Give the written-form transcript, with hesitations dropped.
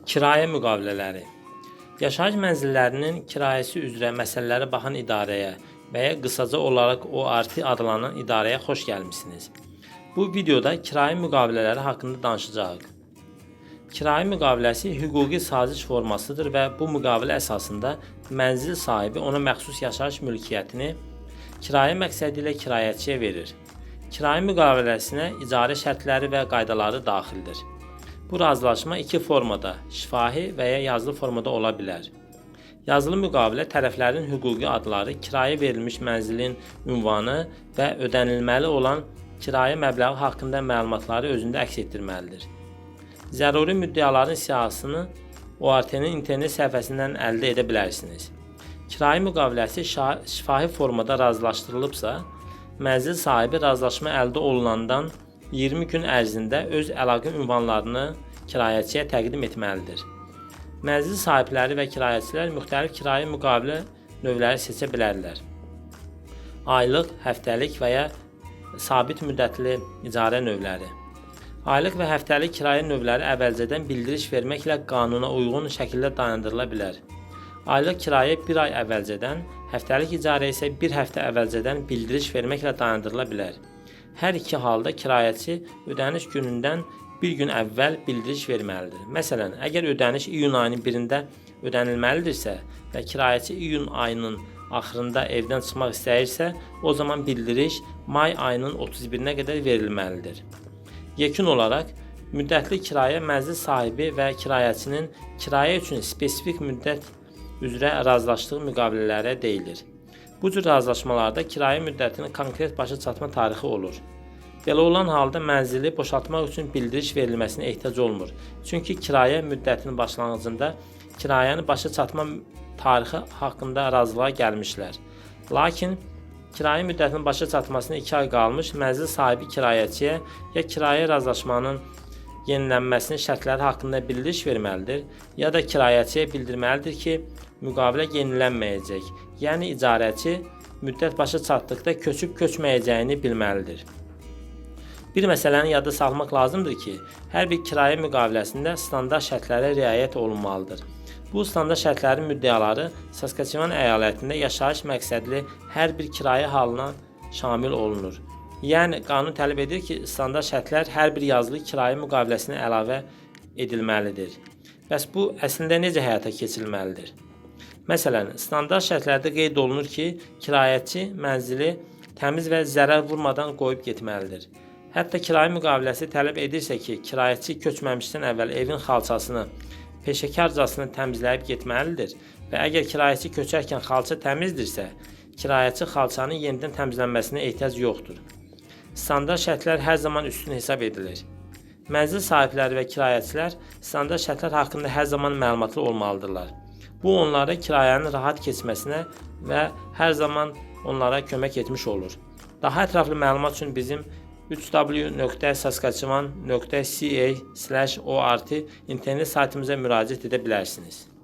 Kirayə müqavilələri. Yaşayış mənzillərinin kirayəsi üzrə məsələləri baxan idarəyə və ya qısaca olaraq ORT adlanan idarəyə xoş gəlmisiniz. Bu videoda kirayə müqavilələri haqqında danışacağıq. Kirayə müqaviləsi hüquqi saziş formasıdır və bu müqavilə əsasında mənzil sahibi ona məxsus yaşayış mülkiyyətini kirayə məqsədi ilə kirayəçiyə verir. Kirayə müqaviləsinə icarə şərtləri və qaydaları daxildir. Bu razılaşma iki formada, şifahi və ya yazılı formada ola bilər. Yazılı müqavilə tərəflərin hüquqi adları, kirayə verilmiş mənzilin ünvanı və ödənilməli olan kirayə məbləği haqqında məlumatları özündə əks etdirməlidir. Zəruri müddəaların siyahısını ORT-nin internet səhifəsindən əldə edə bilərsiniz. Kirayə müqaviləsi şifahi formada razılaşdırılıbsa, mənzil sahibi razılaşma əldə olunandan 20 gün ərzində öz əlaqə ünvanlarını kirayəçiyə təqdim etməlidir. Mənzil sahibləri və kirayəçilər müxtəlif kirayə müqavilə növləri seçə bilərlər. Aylıq, həftəlik və ya sabit müddətli icarə növləri. Aylıq və həftəlik kirayə növləri əvvəlcədən bildiriş verməklə qanuna uyğun şəkildə dayandırıla bilər. Aylıq kirayə 1 ay əvvəlcədən, həftəlik icarə isə 1 həftə əvvəlcədən bildiriş verməklə dayandırıla bilər. Hər iki halda kirayəçi ödəniş günündən bir gün əvvəl bildiriş verməlidir. Məsələn, əgər ödəniş iyun ayının 1-də ödənilməlidirsə və kirayəçi iyun ayının axırında evdən çıxmaq istəyirsə, o zaman bildiriş may ayının 31-nə qədər verilməlidir. Yekun olaraq, müddətli kirayə mənzil sahibi və kirayəçinin kirayə üçün spesifik müddət üzrə razılaşdığı müqavilələrə deyilir. Bu cür razılaşmalarda kirayə müddətinin konkret başa çatma tarixi olur. Belə olan halda mənzili boşaltmaq üçün bildiriş verilməsinə ehtiyac olmur. Çünki kirayə müddətinin başlanğıcında kirayənin başa çatma tarixi haqqında razılığa gəlmişlər. Lakin kirayə müddətinin başa çatmasına 2 ay qalmış mənzil sahibi kirayəçiyə ya kirayə razılaşmanın yenilənməsinin şərtləri haqqında bildiriş verməlidir, ya da kirayəçiyə bildirməlidir ki, müqavilə yenilənməyəcək. Yəni icarəçi müddət başa çatdıqda köçüb köçməyəcəyini bilməlidir. Bir məsələni yadda salmaq lazımdır ki, hər bir kirayə müqaviləsində standart şərtlərə riayət olunmalıdır. Bu standart şərtlərin müddəaları Saskatchewan əyalətində yaşayış məqsədli hər bir kirayə halına şamil olunur. Yəni qanun tələb edir ki, standart şərtlər hər bir yazılı kirayə müqaviləsinə əlavə edilməlidir. Bəs bu əslində necə həyata keçirilməlidir? Məsələn, standart şərtlərdə qeyd olunur ki, kirayəçi mənzili təmiz və zərər vurmadan qoyub getməlidir. Hətta kirayə müqaviləsi tələb edirsə ki, kirayəçi köçməmişdən əvvəl evin xalçasını peşəkarcasını təmizləyib getməlidir və əgər kirayəçi köçərkən xalça təmizdirsə, kirayəçi xalçanın yenidən təmizlənməsinə ehtiyac yoxdur. Standart şərtlər hər zaman üstün hesab edilir. Mənzil sahibləri və kirayəçilər standart şərtlər haqqında hər zaman məlumatlı olmalıdırlar. Bu onlara kirayənin rahat keçməsinə və hər zaman onlara kömək etmiş olur. Daha ətraflı məlumat üçün bizim www.saskatchewan.ca/ort internet saytımıza müraciət edə bilərsiniz.